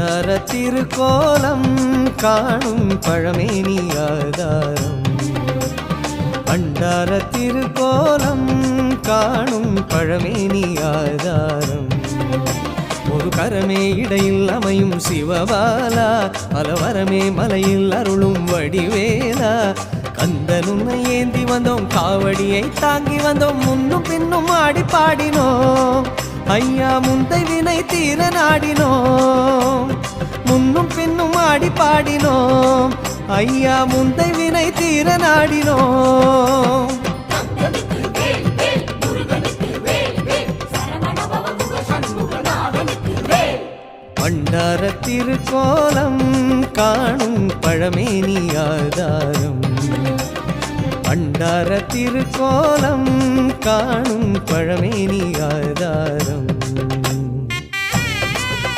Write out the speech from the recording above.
பண்டார திருக்கோலம் காணும் பழமேனி ஆதாரம். பண்டார திருக்கோலம் காணும் பழமேனி ஆதாரம். ஒரு கரமே இடையில் அமையும் சிவபாலா, பலவரமே மலையில் அருளும் வடிவேலா. கந்தனுன்னை ஏந்தி வந்தோம், காவடியை தாங்கி வந்தோம், முன்னும் பின்னும் ஆடி பாடினோம். ஐயா முந்தை வினை தீர நாடினோம், முன்னும் பின்னும் ஆடி பாடினோம். ஐயா முந்தை வினை தீர நாடினோம். பண்டார திருக்கோலம் காணும் பழமேனி ஆதாரம். பண்டார திருக்கோலம் காணும் பழமேனி ஆதாரம்.